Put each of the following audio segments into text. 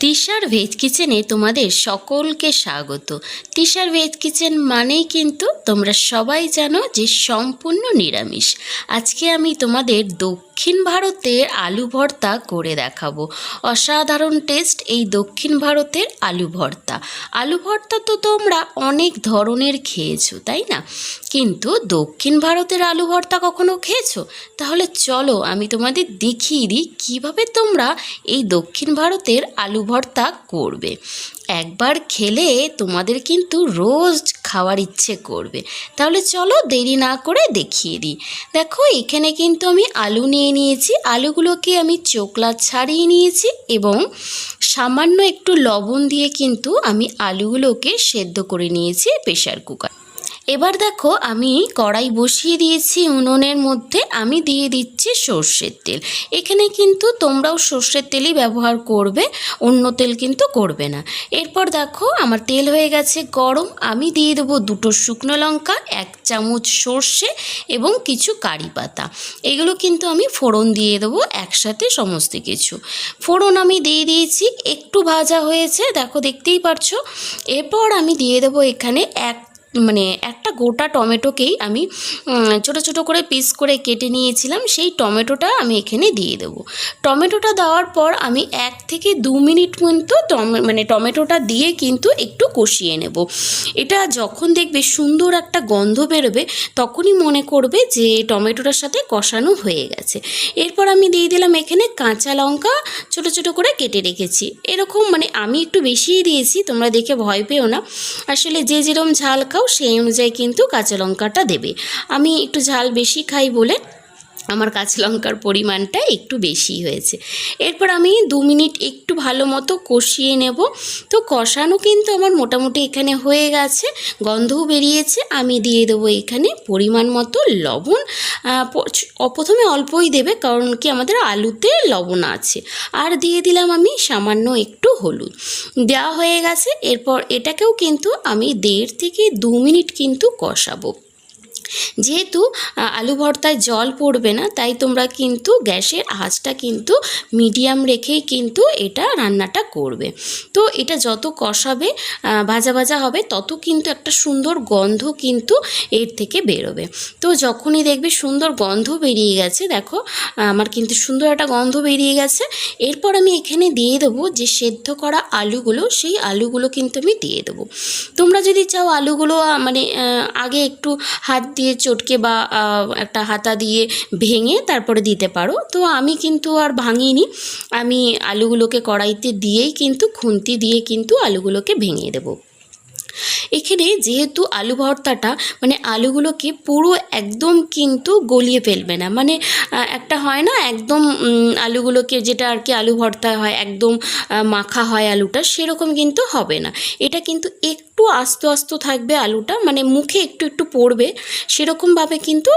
তিশার ভেজ কিচেনে তোমাদের সকলকে স্বাগত। তিশার ভেজ কিচেন মানেই কিন্তু তোমরা সবাই জানো যে সম্পূর্ণ নিরামিষ। আজকে আমি তোমাদের দক্ষিণ ভারতের আলু ভর্তা করে দেখাবো। অসাধারণ টেস্ট এই দক্ষিণ ভারতের আলু ভর্তা। আলু ভর্তা তো তোমরা অনেক ধরনের খেয়েছো, তাই না? কিন্তু দক্ষিণ ভারতের আলু ভর্তা কখনো খেয়েছো? তাহলে চলো আমি তোমাদের দেখিয়ে দিই কীভাবে তোমরা এই দক্ষিণ ভারতের আলু ভর্তা করবে। একবার খেলে তোমাদের কিন্তু রোজ খাওয়ার ইচ্ছে করবে। তাহলে চলো দেরি না করে দেখিয়ে দিই। দেখো এখানে কিন্তু আমি আলু নিয়ে নিয়েছি। আলুগুলোকে আমি চোকলা ছাড়িয়ে নিয়েছি এবং সামান্য একটু লবণ দিয়ে কিন্তু আমি আলুগুলোকে সেদ্ধ করে নিয়েছি প্রেসার কুকার। এবার দেখো আমি কড়াই বসিয়ে দিয়েছি উনুনের মধ্যে। আমি দিয়ে দিচ্ছি সর্ষের তেল। এখানে কিন্তু তোমরাও সর্ষের তেলই ব্যবহার করবে, অন্য তেল কিন্তু করবে না। এরপর দেখো আমার তেল হয়ে গেছে গরম। আমি দিয়ে দেবো 2টো শুকনো লঙ্কা, 1 চামচ সর্ষে এবং কিছু কারি পাতা। এগুলো কিন্তু আমি ফোড়ন দিয়ে দেবো একসাথে সমস্ত কিছু। ফোড়ন আমি দিয়ে দিয়েছি, একটু ভাজা হয়েছে, দেখো দেখতেই পারছো। এরপর আমি দিয়ে দেবো এখানে একটা গোটা টমেটোকেই আমি ছোট ছোট করে পিস করে কেটে নিয়েছিলাম, সেই টমেটোটা আমি এখানে দিয়ে দেবো। টমেটোটা দেওয়ার পর আমি 1 থেকে 2 মিনিট কিন্তু টমেটোটা দিয়ে কিন্তু একটু কষিয়ে নেব। এটা যখন দেখবে সুন্দর একটা গন্ধ বেরোবে তখনই মনে করবে যে টমেটোটার সাথে কষানো হয়ে গেছে। এরপর আমি দিয়ে দিলাম এখানে কাঁচা লঙ্কা ছোট ছোট করে কেটে রেখেছি। এরকম আমি একটু বেশিই দিয়েছি, তোমরা দেখে ভয় পেও না। আসলে যে যেরকম ঝাল খাও সেই অনুযায়ী কিন্তু কাঁচা লঙ্কাটা দেবে। আমি একটু ঝাল বেশি খাই বলে আমার কাঁচা লঙ্কার পরিমাণটা একটু বেশি হয়েছে। এরপর আমি 2 মিনিট একটু ভালো মতো কষিয়ে নেব। তো কষানো কিন্তু আমার মোটামুটি এখানে হয়ে গেছে, গন্ধও বেরিয়েছে। আমি দিয়ে দেবো এখানে পরিমাণ মতো লবণ। প্রথমে অল্পই দেবে, কারণ কি আমাদের আলুতে লবণ আছে। আর দিয়ে দিলাম আমি সামান্য একটু হলুদ। দেওয়া হয়ে গেছে। এরপর এটাকেও কিন্তু আমি 1.5 থেকে 2 মিনিট কিন্তু কষাবো। যেহেতু আলু ভর্তায় জল পড়বে না, তাই তোমরা কিন্তু গ্যাসের আঁচটা কিন্তু মিডিয়াম রেখেই কিন্তু এটা রান্নাটা করবে। তো এটা যত কষাবে ভাজা ভাজা হবে তত কিন্তু একটা সুন্দর গন্ধ কিন্তু এর থেকে বেরোবে। তো যখনই দেখবে সুন্দর গন্ধ বেরিয়ে গেছে, দেখো আমার কিন্তু সুন্দর একটা গন্ধ বেরিয়ে গেছে। এরপর আমি এখানে দিয়ে দেবো যে সেদ্ধ করা আলুগুলো, সেই আলুগুলো কিন্তু আমি দিয়ে দেবো। তোমরা যদি চাও আলুগুলো আগে একটু হাত দিয়ে চটকে বা একটা হাতা দিয়ে ভেঙে তারপরে দিতে পারো। তো আমি কিন্তু আর ভাঙিনি, আমি আলুগুলোকে কড়াইতে দিয়েই কিন্তু খুন্তি দিয়ে কিন্তু আলুগুলোকে ভেঙে দেবো। এখানে যেহেতু আলু ভর্তাটা আলুগুলোকে পুরো একদম কিন্তু গলিয়ে ফেলবে না, একটা হয় না একদম আলুগুলোকে, যেটা আর কি আলু ভর্তা হয় একদম মাখা হয় আলুটা, সেরকম কিন্তু হবে না। এটা কিন্তু একটু আস্তে আস্তে থাকবে আলুটা, মুখে একটু একটু পড়বে, সেরকমভাবে কিন্তু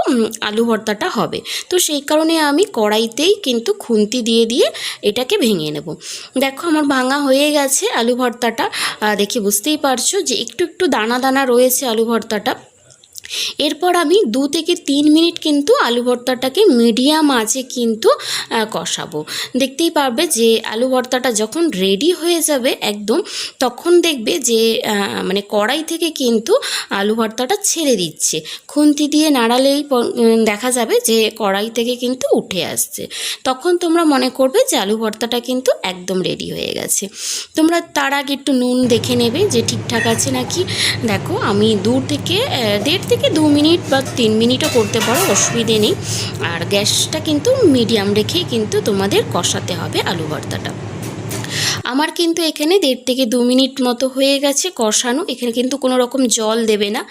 আলু ভর্তাটা হবে। তো সেই কারণে আমি কড়াইতেই কিন্তু খুন্তি দিয়ে দিয়ে এটাকে ভেঙে নেব। দেখো আমার ভাঙা হয়ে গেছে আলু ভর্তাটা, দেখে বুঝতেই পারছো যে একটু একটু দানা দানা রয়েছে আলু ভর্তাটা। এরপর আমি 2 থেকে 3 মিনিট কিন্তু আলু ভর্তাটাকে মিডিয়াম আঁচে কিন্তু কষাবো। দেখতেই পারবে যে আলু ভর্তাটা যখন রেডি হয়ে যাবে একদম, তখন দেখবে যে কড়াই থেকে কিন্তু আলু ভর্তাটা ছেড়ে দিচ্ছে। খুন্তি দিয়ে নাড়ালেই দেখা যাবে যে কড়াই থেকে কিন্তু উঠে আসছে। তখন তোমরা মনে করবে যে আলু ভর্তাটা কিন্তু একদম রেডি হয়ে গেছে। তোমরা তার আগে একটু নুন দেখে নেবে যে ঠিকঠাক আছে নাকি। দেখো আমি 1.5 থেকে 2 মিনিট বা 3 মিনিটও করতে পারো, অসুবিধে নেই। আর গ্যাসটা কিন্তু মিডিয়াম রেখেই কিন্তু তোমাদের কষাতে হবে আলু ভর্তাটা। আমার কিন্তু এখানে 1.5 থেকে 2 মিনিট মতো হয়ে গেছে কষানো। এখানে কিন্তু কোনো রকম জল দেবে না,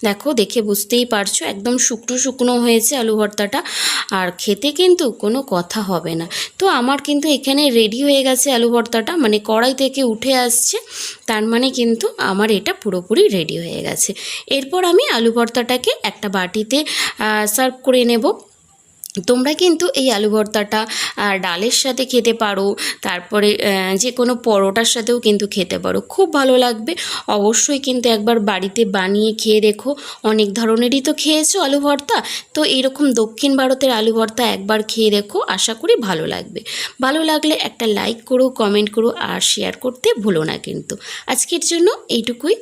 দেখো দেখে বুঝতেই পারছো একদম শুকনো শুকনো হয়েছে আলু ভর্তাটা, আর খেতে কিন্তু কোনো কথা হবে না। তো আমার কিন্তু এখানে রেডি হয়ে গেছে আলু ভর্তাটা, কড়াই থেকে উঠে আসছে, তার কিন্তু আমার এটা পুরোপুরি রেডি হয়ে গেছে। এরপর আমি আলু ভর্তাটাকে একটা বাটিতে সার্ভ করে নেব। তোমরা কিন্তু এই আলু ভর্তাটা ডালের সাথে খেতে পারো, তারপরে যে কোনো পরোটার সাথেও কিন্তু খেতে পারো, খুব ভালো লাগবে। অবশ্যই কিন্তু একবার বাড়িতে বানিয়ে খেয়ে দেখো। অনেক ধরনেরই তো খেয়েছো আলু ভর্তা, তো এইরকম দক্ষিণ ভারতের আলু ভর্তা একবার খেয়ে দেখো, আশা করি ভালো লাগবে। ভালো লাগলে একটা লাইক করো, কমেন্ট করো আর শেয়ার করতে ভুলো না কিন্তু। আজকের জন্য এইটুকুই।